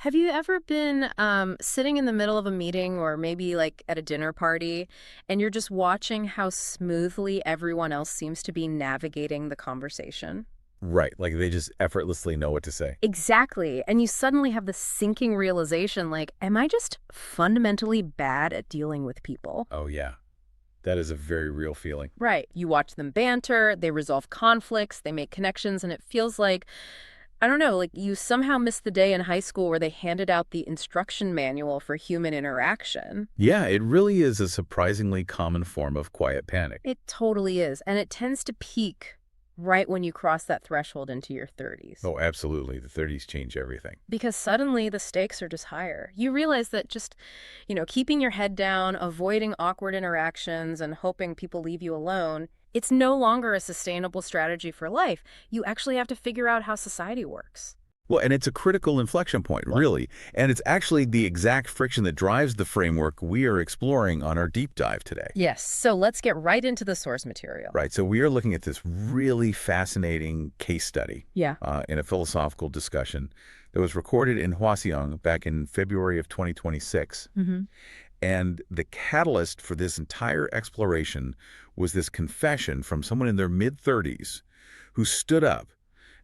Have you ever been sitting in the middle of a meeting or maybe like at a dinner party and you're just watching how smoothly everyone else seems to be navigating the conversation? Right, like they just effortlessly know what to say. Exactly. And you suddenly have the sinking realization like, am I just fundamentally bad at dealing with people? Oh, yeah. That is a very real feeling. Right. You watch them banter, they resolve conflicts, they make connections, and it feels like, I don't know, like you somehow missed the day in high school where they handed out the instruction manual for human interaction. Yeah, it really is a surprisingly common form of quiet panic. It totally is. And it tends to peak right when you cross that threshold into your 30s. Oh, absolutely. The 30s change everything. Because suddenly the stakes are just higher. You realize that just, keeping your head down, avoiding awkward interactions, and hoping people leave you alone, it's no longer a sustainable strategy for life. You actually have to figure out how society works. Well, and it's a critical inflection point, really. And it's actually the exact friction that drives the framework we are exploring on our deep dive today. Yes, so let's get right into the source material. Right, so we are looking at this really fascinating case study Yeah. in a philosophical discussion that was recorded in Hwaseong back in February of 2026. Hmm. And the catalyst for this entire exploration was this confession from someone in their mid-30s who stood up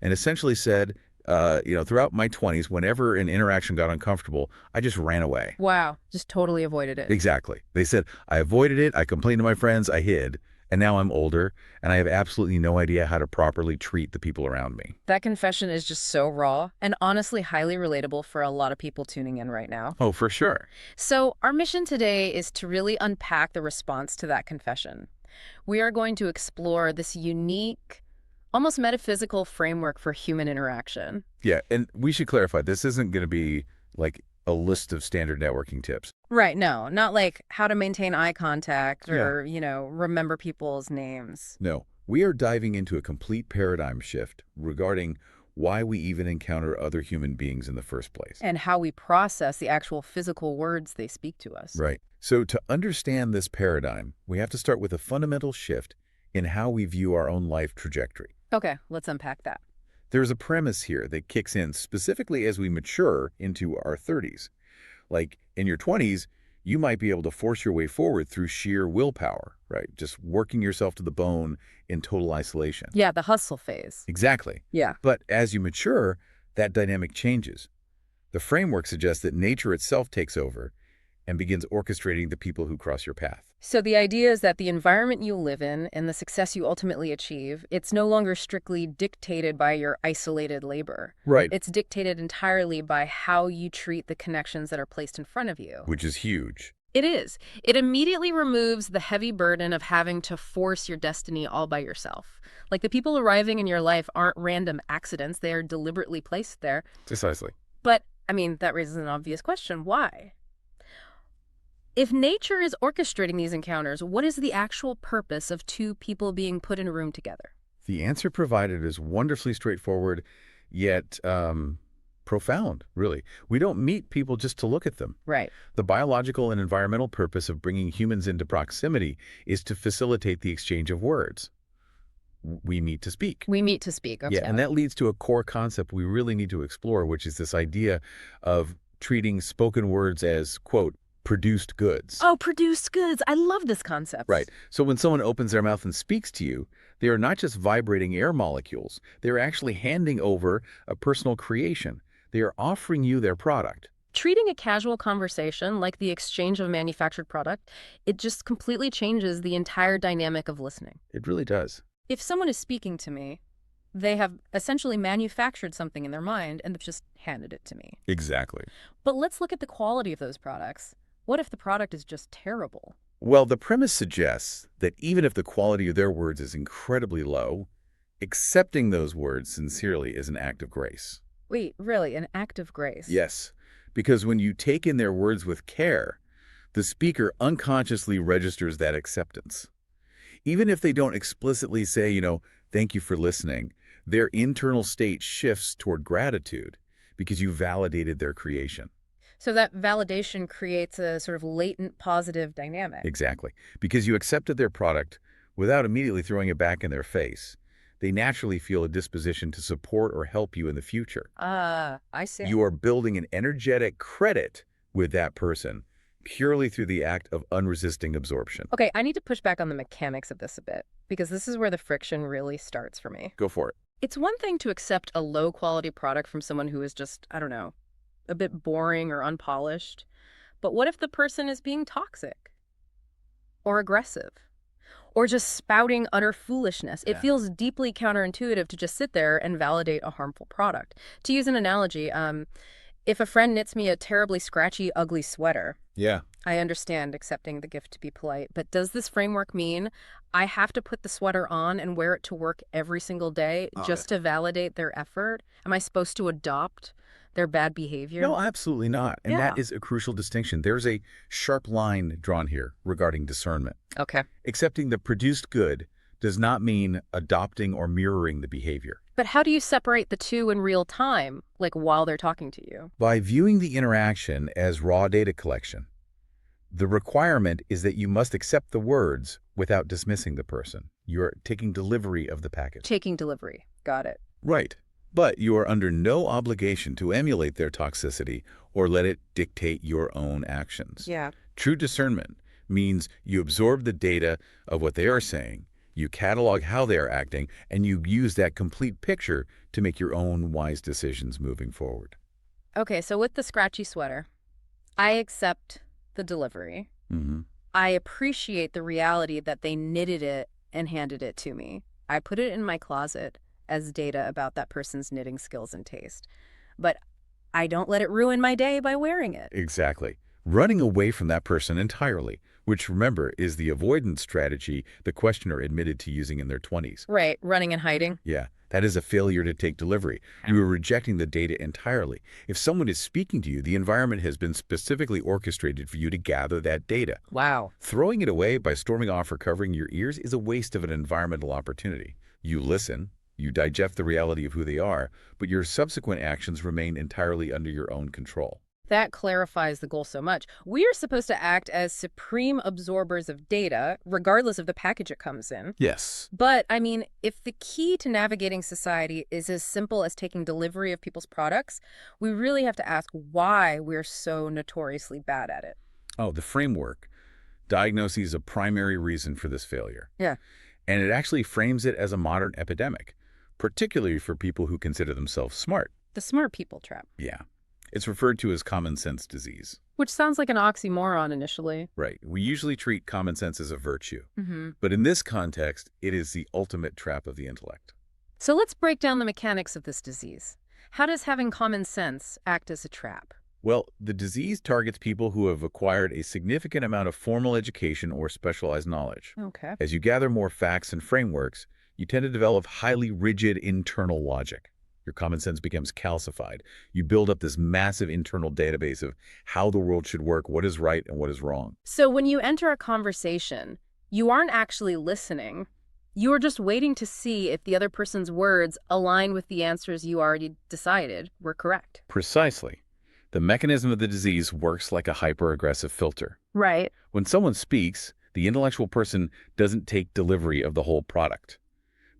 and essentially said, throughout my 20s, whenever an interaction got uncomfortable, I just ran away. Wow, just totally avoided it. Exactly. They said, I avoided it, I complained to my friends, I hid, and now I'm older, and I have absolutely no idea how to properly treat the people around me. That confession is just so raw and honestly highly relatable for a lot of people tuning in right now. Oh, for sure. So, our mission today is to really unpack the response to that confession. We are going to explore this unique, almost metaphysical framework for human interaction. Yeah, and we should clarify, this isn't going to be like a list of standard networking tips. Right, no, not like how to maintain eye contact Yeah. or, remember people's names. No, we are diving into a complete paradigm shift regarding why we even encounter other human beings in the first place. And how we process the actual physical words they speak to us. Right. So to understand this paradigm, we have to start with a fundamental shift in how we view our own life trajectory. Okay, let's unpack that. There's a premise here that kicks in specifically as we mature into our 30s. Like in your 20s, you might be able to force your way forward through sheer willpower, right? Just working yourself to the bone in total isolation. Yeah, the hustle phase. Exactly. Yeah. But as you mature, that dynamic changes. The framework suggests that nature itself takes over and begins orchestrating the people who cross your path. So the idea is that the environment you live in and the success you ultimately achieve, it's no longer strictly dictated by your isolated labor. Right. It's dictated entirely by how you treat the connections that are placed in front of you. Which is huge. It is. It immediately removes the heavy burden of having to force your destiny all by yourself. Like the people arriving in your life aren't random accidents, they are deliberately placed there. Precisely. But, that raises an obvious question. Why? If nature is orchestrating these encounters, what is the actual purpose of two people being put in a room together? The answer provided is wonderfully straightforward, yet profound, really. We don't meet people just to look at them. Right. The biological and environmental purpose of bringing humans into proximity is to facilitate the exchange of words. We meet to speak. We meet to speak. Okay. Yeah, and that leads to a core concept we really need to explore, which is this idea of treating spoken words as, quote, produced goods. Oh, produced goods. I love this concept. Right. So when someone opens their mouth and speaks to you, they are not just vibrating air molecules. They are actually handing over a personal creation. They are offering you their product. Treating a casual conversation like the exchange of a manufactured product, it just completely changes the entire dynamic of listening. It really does. If someone is speaking to me, they have essentially manufactured something in their mind and they've just handed it to me. Exactly. But let's look at the quality of those products. What if the product is just terrible? Well, the premise suggests that even if the quality of their words is incredibly low, accepting those words sincerely is an act of grace. Wait, really? An act of grace? Yes, because when you take in their words with care, the speaker unconsciously registers that acceptance. Even if they don't explicitly say, thank you for listening, their internal state shifts toward gratitude because you validated their creation. So that validation creates a sort of latent positive dynamic. Exactly. Because you accepted their product without immediately throwing it back in their face. they naturally feel a disposition to support or help you in the future. I see. You are building an energetic credit with that person purely through the act of unresisting absorption. Okay, I need to push back on the mechanics of this a bit, because this is where the friction really starts for me. Go for it. It's one thing to accept a low-quality product from someone who is just, I don't know, a bit boring or unpolished. But what if the person is being toxic or aggressive or just spouting utter foolishness? It Yeah. feels deeply counterintuitive to just sit there and validate a harmful product. To use an analogy, if a friend knits me a terribly scratchy, ugly sweater, Yeah. I understand accepting the gift to be polite, but does this framework mean I have to put the sweater on and wear it to work every single day just to validate their effort? Am I supposed to adopt their bad behavior? No, absolutely not. And that Yeah. is a crucial distinction. There's a sharp line drawn here regarding discernment. Okay. Accepting the produced good does not mean adopting or mirroring the behavior. But how do you separate the two in real time, like while they're talking to you? By viewing the interaction as raw data collection, the requirement is that you must accept the words without dismissing the person. You're taking delivery of the package. Taking delivery. Got it. Right. But you are under no obligation to emulate their toxicity or let it dictate your own actions. Yeah. True discernment means you absorb the data of what they are saying, you catalog how they are acting, and you use that complete picture to make your own wise decisions moving forward. Okay, so with the scratchy sweater, I accept the delivery. Mm-hmm. I appreciate the reality that they knitted it and handed it to me. I put it in my closet as data about that person's knitting skills and taste. But I don't let it ruin my day by wearing it. Exactly. Running away from that person entirely, which, remember, is the avoidance strategy the questioner admitted to using in their 20s. Right, running and hiding. Yeah, that is a failure to take delivery. You are rejecting the data entirely. If someone is speaking to you, the environment has been specifically orchestrated for you to gather that data. Wow. Throwing it away by storming off or covering your ears is a waste of an environmental opportunity. You listen, you digest the reality of who they are, but your subsequent actions remain entirely under your own control. That clarifies the goal so much. We are supposed to act as supreme absorbers of data, regardless of the package it comes in. Yes. But, I mean, if the key to navigating society is as simple as taking delivery of people's products, we really have to ask why we're so notoriously bad at it. Oh, the framework diagnoses a primary reason for this failure. Yeah. And it actually frames it as a modern epidemic, particularly for people who consider themselves smart. The smart people trap. Yeah. It's referred to as common sense disease. Which sounds like an oxymoron initially. Right. We usually treat common sense as a virtue. Mm-hmm. But in this context, it is the ultimate trap of the intellect. So let's break down the mechanics of this disease. How does having common sense act as a trap? Well, the disease targets people who have acquired a significant amount of formal education or specialized knowledge. Okay. As you gather more facts and frameworks, you tend to develop highly rigid internal logic. Your common sense becomes calcified. You build up this massive internal database of how the world should work, what is right and what is wrong. So when you enter a conversation, you aren't actually listening. You are just waiting to see if the other person's words align with the answers you already decided were correct. Precisely. The mechanism of the disease works like a hyper-aggressive filter. Right. When someone speaks, the intellectual person doesn't take delivery of the whole product.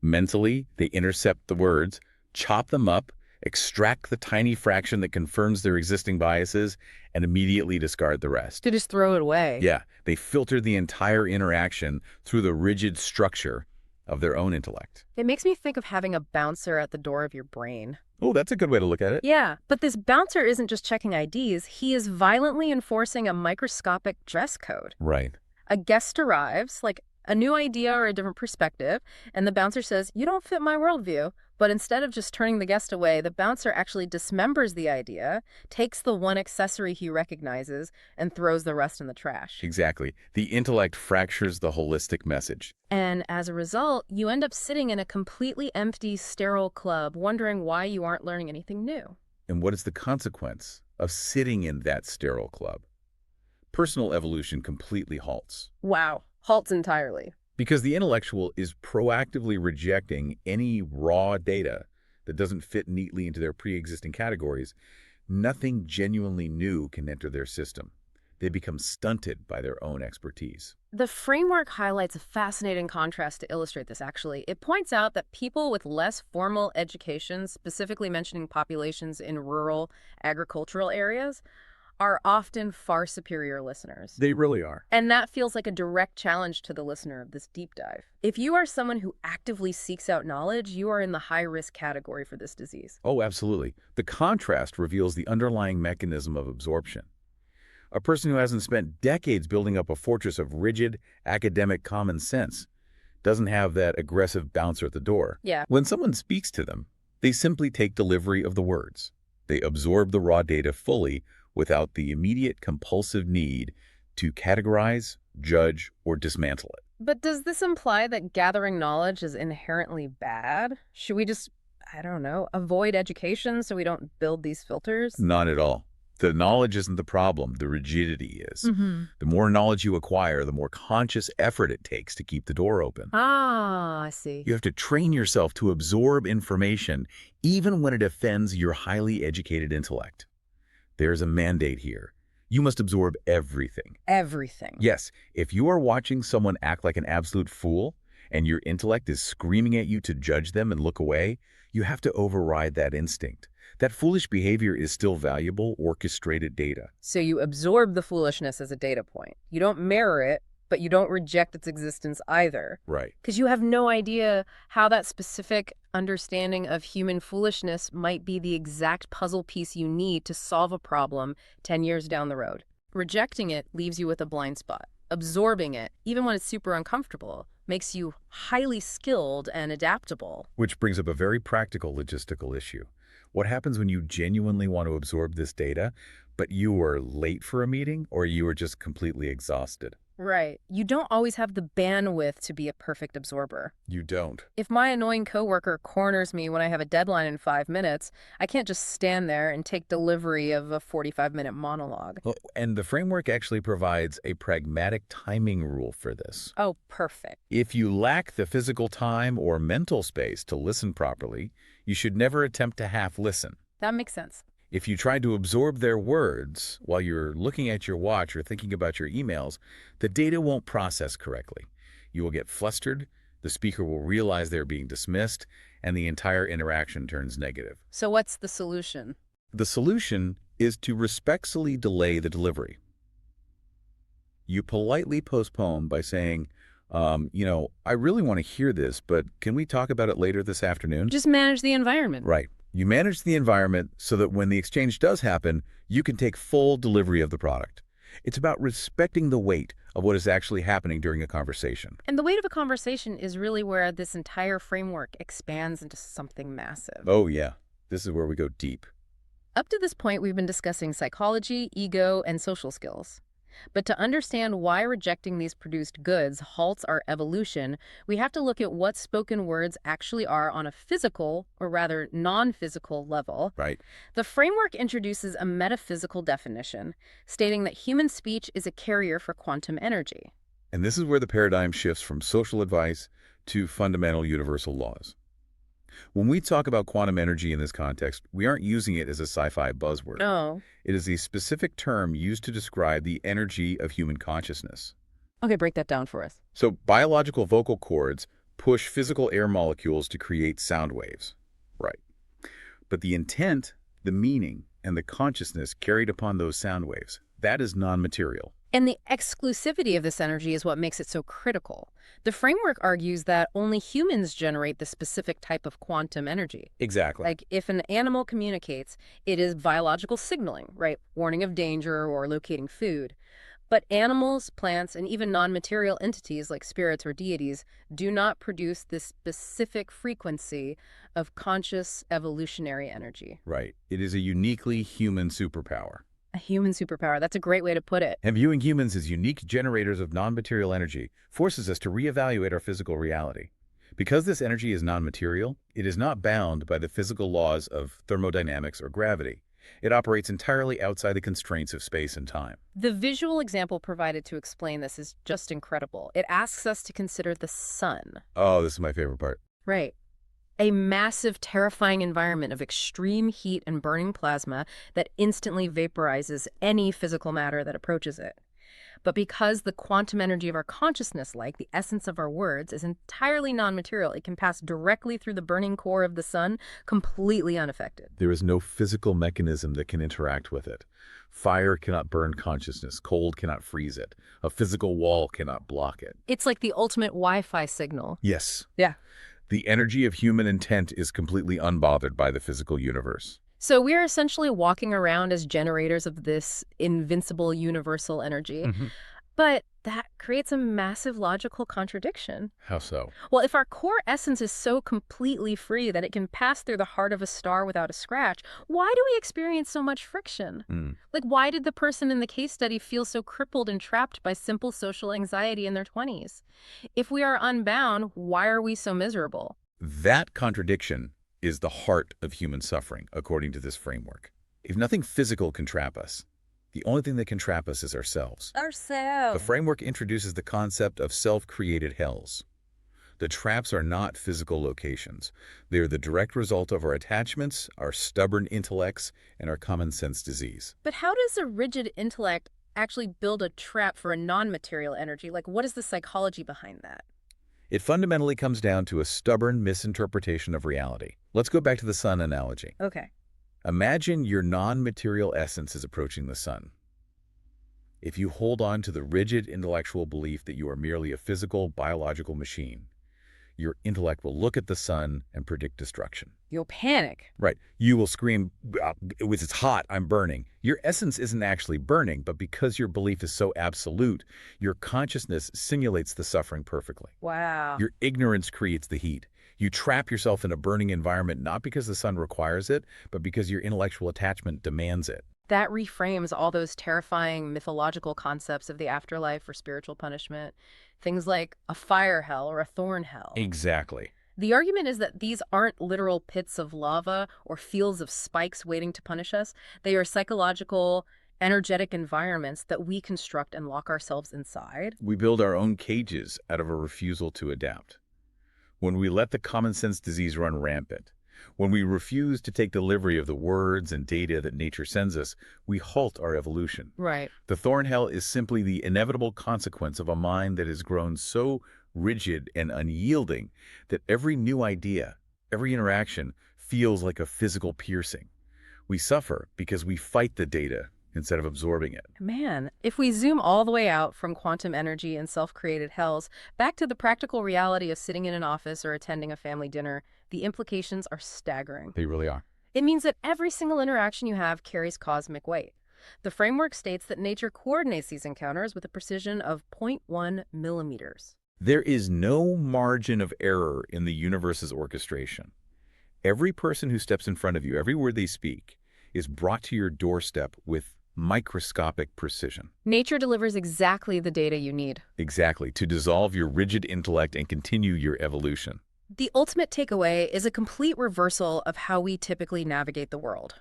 Mentally, they intercept the words, chop them up, extract the tiny fraction that confirms their existing biases, and immediately discard the rest. To just throw it away. Yeah, they filter the entire interaction through the rigid structure of their own intellect. It makes me think of having a bouncer at the door of your brain. Oh, that's a good way to look at it. Yeah, but this bouncer isn't just checking IDs. He is violently enforcing a microscopic dress code. Right. A guest arrives, like a new idea or a different perspective, and the bouncer says, "You don't fit my worldview." But instead of just turning the guest away, the bouncer actually dismembers the idea, takes the one accessory he recognizes, and throws the rest in the trash. Exactly. The intellect fractures the holistic message. And as a result, you end up sitting in a completely empty, sterile club, wondering why you aren't learning anything new. And what is the consequence of sitting in that sterile club? Personal evolution completely halts. Wow. Halts entirely. Because the intellectual is proactively rejecting any raw data that doesn't fit neatly into their pre-existing categories, nothing genuinely new can enter their system. they become stunted by their own expertise. The framework highlights a fascinating contrast to illustrate this, actually. It points out that people with less formal education, specifically mentioning populations in rural agricultural areas, are often far superior listeners. They really are. And that feels like a direct challenge to the listener of this deep dive. If you are someone who actively seeks out knowledge, you are in the high-risk category for this disease. Oh, absolutely. The contrast reveals the underlying mechanism of absorption. A person who hasn't spent decades building up a fortress of rigid, academic common sense doesn't have that aggressive bouncer at the door. Yeah. When someone speaks to them, they simply take delivery of the words. They absorb the raw data fully without the immediate compulsive need to categorize, judge, or dismantle it. But does this imply that gathering knowledge is inherently bad? Should we just, I don't know, avoid education so we don't build these filters? Not at all. The knowledge isn't the problem, the rigidity is. The more knowledge you acquire, the more conscious effort it takes to keep the door open. Ah, I see. You have to train yourself to absorb information even when it offends your highly educated intellect. There's a mandate here. You must absorb everything. Everything. Yes, if you are watching someone act like an absolute fool and your intellect is screaming at you to judge them and look away, you have to override that instinct. That foolish behavior is still valuable, orchestrated data. So you absorb the foolishness as a data point. You don't mirror it, but you don't reject its existence either. Right. Because you have no idea how that specific understanding of human foolishness might be the exact puzzle piece you need to solve a problem 10 years down the road. Rejecting it leaves you with a blind spot. Absorbing it, even when it's super uncomfortable, makes you highly skilled and adaptable. Which brings up a very practical logistical issue. What happens when you genuinely want to absorb this data, but you were late for a meeting or you were just completely exhausted? Right. You don't always have the bandwidth to be a perfect absorber. You don't. If my annoying coworker corners me when I have a deadline in 5 minutes, I can't just stand there and take delivery of a 45-minute monologue. Well, and the framework actually provides a pragmatic timing rule for this. Oh, perfect. If you lack the physical time or mental space to listen properly, you should never attempt to half listen. That makes sense. If you try to absorb their words while you're looking at your watch or thinking about your emails, the data won't process correctly. You will get flustered, the speaker will realize they're being dismissed, and the entire interaction turns negative. So what's the solution? The solution is to respectfully delay the delivery. You politely postpone by saying, I really want to hear this, but can we talk about it later this afternoon? Just manage the environment. Right. You manage the environment so that when the exchange does happen, you can take full delivery of the product. It's about respecting the weight of what is actually happening during a conversation. And the weight of a conversation is really where this entire framework expands into something massive. Oh, yeah. This is where we go deep. Up to this point, we've been discussing psychology, ego, and social skills. But to understand why rejecting these produced goods halts our evolution, we have to look at what spoken words actually are on a physical, or rather non-physical level. Right. The framework introduces a metaphysical definition, stating that human speech is a carrier for quantum energy. And this is where the paradigm shifts from social advice to fundamental universal laws. When we talk about quantum energy in this context, we aren't using it as a sci-fi buzzword. No. It is a specific term used to describe the energy of human consciousness. Okay, break that down for us. So biological vocal cords push physical air molecules to create sound waves. Right. But the intent, the meaning, and the consciousness carried upon those sound waves, that is non-material. And the exclusivity of this energy is what makes it so critical. The framework argues that only humans generate the specific type of quantum energy. Exactly. Like if an animal communicates, it is biological signaling, right? Warning of danger or locating food. But animals, plants, and even non-material entities like spirits or deities do not produce this specific frequency of conscious evolutionary energy. Right. It is a uniquely human superpower. A human superpower. That's a great way to put it. And viewing humans as unique generators of non-material energy forces us to reevaluate our physical reality. Because this energy is non-material, it is not bound by the physical laws of thermodynamics or gravity. It operates entirely outside the constraints of space and time. The visual example provided to explain this is just incredible. It asks us to consider the sun. Oh, this is my favorite part. Right. A massive, terrifying environment of extreme heat and burning plasma that instantly vaporizes any physical matter that approaches it. But because the quantum energy of our consciousness, like the essence of our words, is entirely non-material, it can pass directly through the burning core of the sun, completely unaffected. There is no physical mechanism that can interact with it. Fire cannot burn consciousness. Cold cannot freeze it. A physical wall cannot block it. It's like the ultimate Wi-Fi signal. Yes. Yeah. The energy of human intent is completely unbothered by the physical universe. So we're essentially walking around as generators of this invincible universal energy. But that creates a massive logical contradiction. How so? Well, if our core essence is so completely free that it can pass through the heart of a star without a scratch, why do we experience so much friction? Like, why did the person in the case study feel so crippled and trapped by simple social anxiety in their 20s? If we are unbound, why are we so miserable? That contradiction is the heart of human suffering, according to this framework. If nothing physical can trap us, the only thing that can trap us is ourselves. The framework introduces the concept of self-created hells. The traps are not physical locations. They are the direct result of our attachments, our stubborn intellects, and our common sense disease. But how does a rigid intellect actually build a trap for a non-material energy? Like, what is the psychology behind that? It fundamentally comes down to a stubborn misinterpretation of reality. Let's go back to the sun analogy. Okay. Imagine your non-material essence is approaching the sun. If you hold on to the rigid intellectual belief that you are merely a physical, biological machine, your intellect will look at the sun and predict destruction. You'll panic. Right. You will scream, it's hot, I'm burning. Your essence isn't actually burning, but because your belief is so absolute, your consciousness simulates the suffering perfectly. Wow. Your ignorance creates the heat. You trap yourself in a burning environment not because the sun requires it, but because your intellectual attachment demands it. That reframes all those terrifying mythological concepts of the afterlife or spiritual punishment. Things like a fire hell or a thorn hell. Exactly. The argument is that these aren't literal pits of lava or fields of spikes waiting to punish us. They are psychological, energetic environments that we construct and lock ourselves inside. We build our own cages out of a refusal to adapt. When we let the common sense disease run rampant, when we refuse to take delivery of the words and data that nature sends us, we halt our evolution. Right. The thorn hell is simply the inevitable consequence of a mind that has grown so rigid and unyielding that every new idea, every interaction feels like a physical piercing. We suffer because we fight the data instead of absorbing it. Man, if we zoom all the way out from quantum energy and self-created hells back to the practical reality of sitting in an office or attending a family dinner, the implications are staggering. They really are. It means that every single interaction you have carries cosmic weight. The framework states that nature coordinates these encounters with a precision of 0.1 millimeters. There is no margin of error in the universe's orchestration. Every person who steps in front of you, every word they speak, is brought to your doorstep with microscopic precision. Nature delivers exactly the data you need. Exactly, to dissolve your rigid intellect and continue your evolution. The ultimate takeaway is a complete reversal of how we typically navigate the world.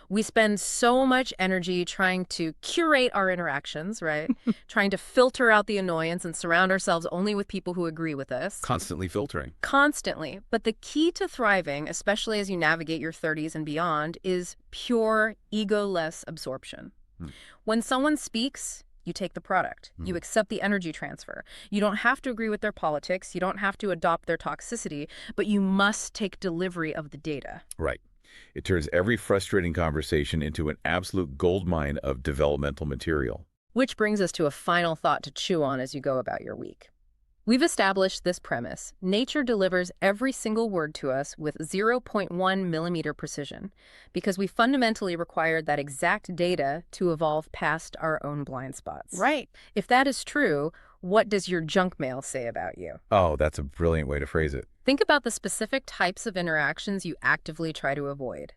We spend so much energy trying to curate our interactions, right? Trying to filter out the annoyance and surround ourselves only with people who agree with us. Constantly filtering. Constantly. But the key to thriving, especially as you navigate your 30s and beyond, is pure ego-less absorption. When someone speaks, you take the product. You accept the energy transfer. You don't have to agree with their politics. You don't have to adopt their toxicity, but you must take delivery of the data. Right. It turns every frustrating conversation into an absolute goldmine of developmental material. Which brings us to a final thought to chew on as you go about your week. We've established this premise. Nature delivers every single word to us with 0.1 millimeter precision because we fundamentally required that exact data to evolve past our own blind spots. Right. If that is true, what does your junk mail say about you? Oh, that's a brilliant way to phrase it. Think about the specific types of interactions you actively try to avoid.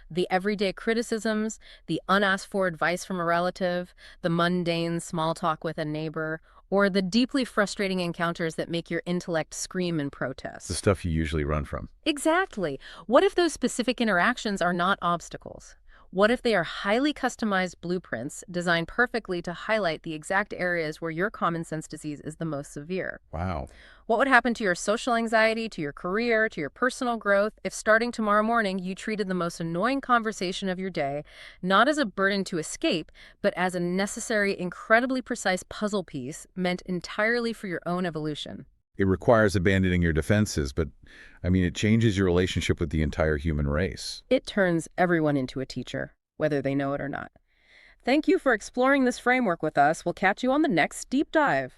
The everyday criticisms, the unasked for advice from a relative, the mundane small talk with a neighbor, or the deeply frustrating encounters that make your intellect scream in protest. The stuff you usually run from. Exactly. What if those specific interactions are not obstacles? What if they are highly customized blueprints designed perfectly to highlight the exact areas where your common sense disease is the most severe? Wow. What would happen to your social anxiety, to your career, to your personal growth if starting tomorrow morning you treated the most annoying conversation of your day not as a burden to escape, but as a necessary, incredibly precise puzzle piece meant entirely for your own evolution? It requires abandoning your defenses, but I mean, it changes your relationship with the entire human race. It turns everyone into a teacher, whether they know it or not. Thank you for exploring this framework with us. We'll catch you on the next deep dive.